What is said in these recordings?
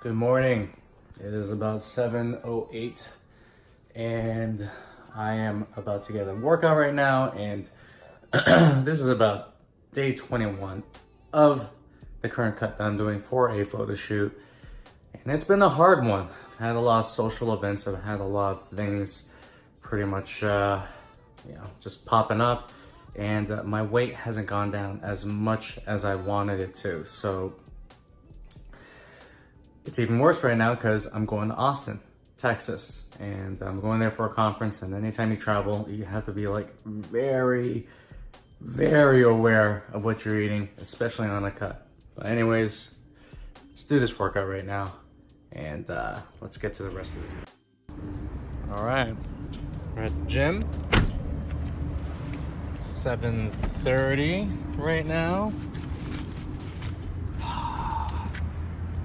Good morning. It is about 7:08 and I am about to get a workout right now, and this is about day 21 of the current cut that I'm doing for a photo shoot. And it's been a hard one. I've had a lot of social events. I've had a lot of things pretty much just popping up, and my weight hasn't gone down as much as I wanted it to. So it's even worse right now because I'm going to Austin, Texas, and I'm going there for a conference. And anytime you travel, you have to be like very, very aware of what you're eating, especially on a cut. But anyways, let's do this workout right now, and let's get to the rest of this. All right, we're at the gym. It's 7:30 right now.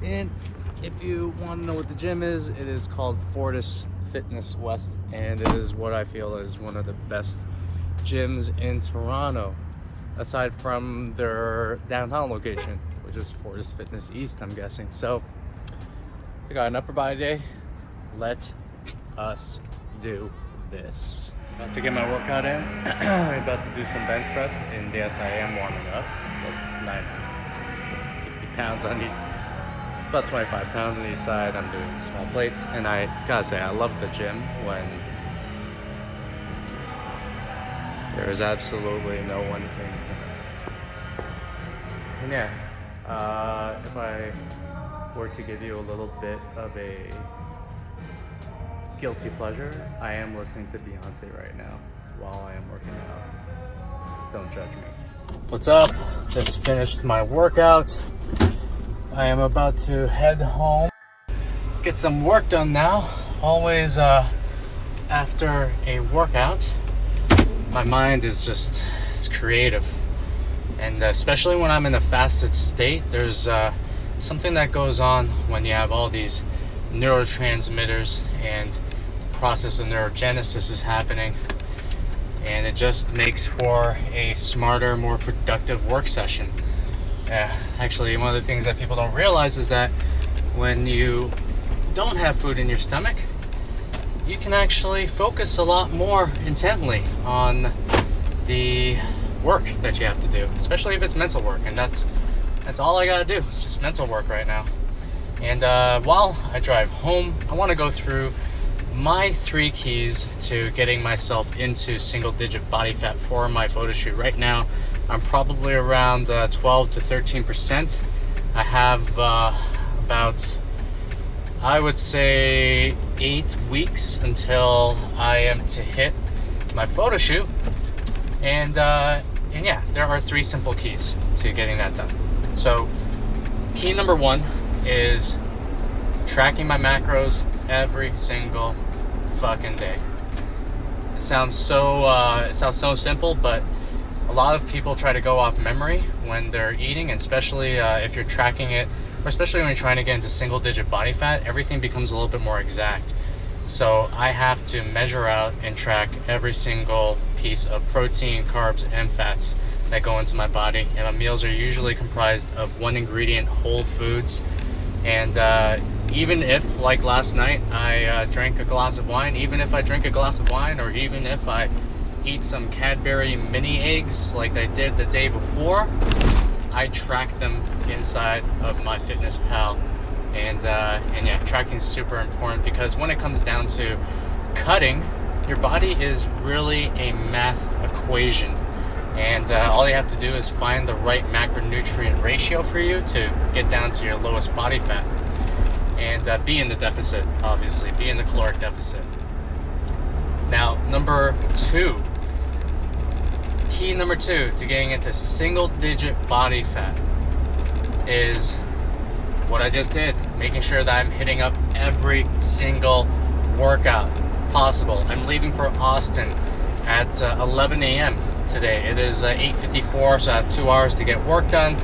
And if you want to know what the gym is, it is called Fortis Fitness West, and it is what I feel is one of the best gyms in Toronto, aside from their downtown location, which is Fortis Fitness East, I'm guessing. So I got an upper body day. Let us do this. About to get my workout in. I'm about to do some bench press, and yes, I am warming up. That's 50 pounds on each. It's about 25 pounds on each side. I'm doing small plates, and I gotta say, I love the gym when there is absolutely no one in here. And yeah, if I were to give you a little bit of a guilty pleasure, I am listening to Beyonce right now while I am working out. Don't judge me. What's up? Just finished my workout. I am about to head home, get some work done now. Always after a workout, my mind is it's creative. And especially when I'm in a fasted state, there's something that goes on when you have all these neurotransmitters and the process of neurogenesis is happening. And it just makes for a smarter, more productive work session. Actually, one of the things that people don't realize is that when you don't have food in your stomach, you can actually focus a lot more intently on the work that you have to do, especially if it's mental work. And that's all I gotta do. It's just mental work right now. And while I drive home, I want to go through my 3 keys to getting myself into single-digit body fat for my photo shoot. Right now, I'm probably around 12 to 13%. I have about, I would say, 8 weeks until I am to hit my photo shoot. And yeah, there are 3 simple keys to getting that done. So key number 1 is tracking my macros every single fucking day. It sounds so simple, but a lot of people try to go off memory when they're eating, and especially if you're tracking it, or especially when you're trying to get into single-digit body fat, everything becomes a little bit more exact. So I have to measure out and track every single piece of protein, carbs, and fats that go into my body. And my meals are usually comprised of 1 ingredient whole foods. And even if, like last night, I drank a glass of wine, even if I drink a glass of wine, or even if I eat some Cadbury mini eggs like I did the day before, I track them inside of my Fitness Pal. And yeah, tracking is super important, because when it comes down to cutting, your body is really a math equation. And all you have to do is find the right macronutrient ratio for you to get down to your lowest body fat. And be in the deficit, obviously. Be in the caloric deficit. Now, key number 2 to getting into single-digit body fat is what I just did. Making sure that I'm hitting up every single workout possible. I'm leaving for Austin at 11 a.m. today. It is 8:54, so I have 2 hours to get work done.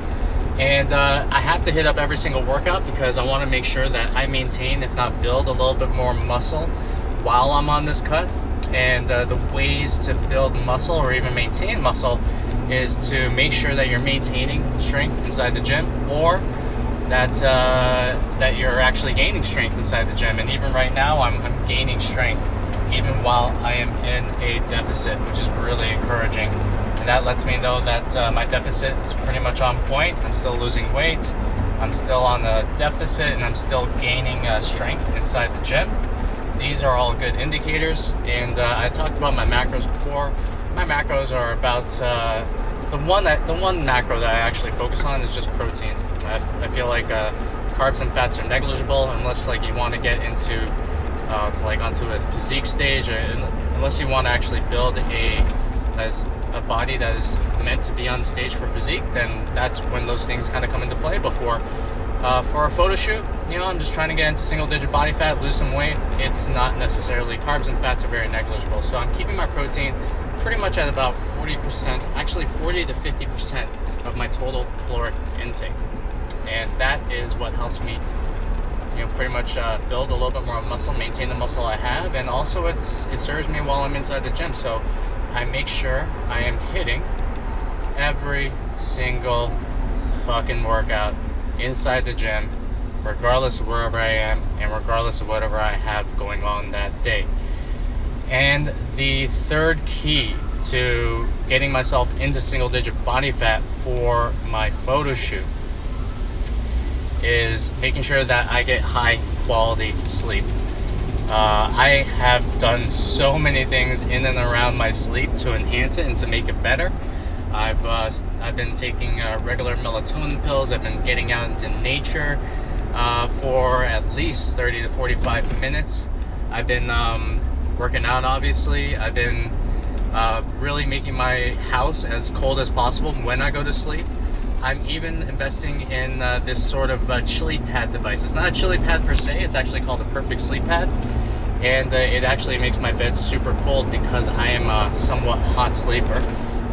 And I have to hit up every single workout because I want to make sure that I maintain, if not build, a little bit more muscle while I'm on this cut. And the ways to build muscle or even maintain muscle is to make sure that you're maintaining strength inside the gym, or that you're actually gaining strength inside the gym. And even right now, I'm gaining strength even while I am in a deficit, which is really encouraging. And that lets me know that my deficit is pretty much on point. I'm still losing weight, I'm still on a deficit, and I'm still gaining strength inside the gym. These are all good indicators. And I talked about my macros before. My macros are about the one macro that I actually focus on is just protein. I feel like carbs and fats are negligible unless like you want to get into like onto a physique stage, or unless you want to actually build a body that is meant to be on stage for physique. Then that's when those things kind of come into play. Before for a photo shoot, you know, I'm just trying to get into single digit body fat, lose some weight. It's not necessarily, carbs and fats are very negligible. So I'm keeping my protein pretty much at about 40%, actually 40 to 50% of my total caloric intake. And that is what helps me, you know, pretty much build a little bit more muscle, maintain the muscle I have, and also it serves me while I'm inside the gym. So I make sure I am hitting every single fucking workout inside the gym, regardless of wherever I am and regardless of whatever I have going on that day. And the third key to getting myself into single digit body fat for my photo shoot is making sure that I get high quality sleep. I have done so many things in and around my sleep to enhance it and to make it better. I've been taking regular melatonin pills. I've been getting out into nature for at least 30 to 45 minutes. I've been working out, obviously. I've been really making my house as cold as possible when I go to sleep. I'm even investing in this sort of chili pad device. It's not a chili pad per se, it's actually called a perfect sleep pad. And it actually makes my bed super cold because I am a somewhat hot sleeper.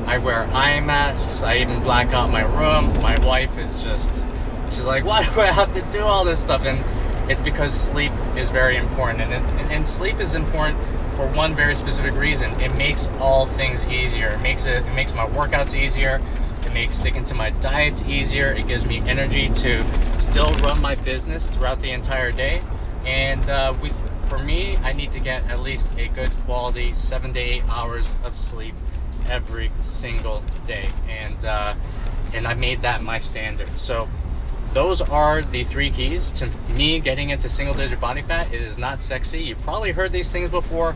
I wear eye masks, I even black out my room. My wife is she's like, why do I have to do all this stuff? And it's because sleep is very important. And sleep is important for one very specific reason. It makes all things easier. It makes my workouts easier. It makes sticking to my diets easier. It gives me energy to still run my business throughout the entire day. And for me, I need to get at least a good quality 7 to 8 hours of sleep every single day. And I made that my standard. So those are the three keys to me getting into single digit body fat. It is not sexy. You've probably heard these things before,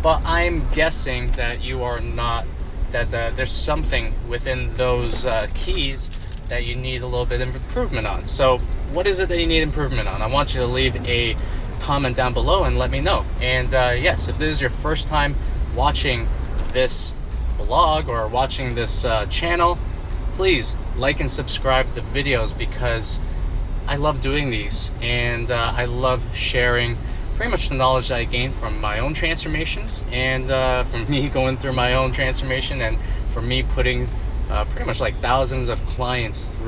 but I'm guessing that you are not, that there's something within those keys that you need a little bit of improvement on. So what is it that you need improvement on? I want you to leave a comment down below and let me know. And yes, if this is your first time watching this vlog or watching this channel, please like and subscribe the videos, because I love doing these, and I love sharing pretty much the knowledge that I gained from my own transformations, and from me going through my own transformation, and from me putting pretty much like thousands of clients through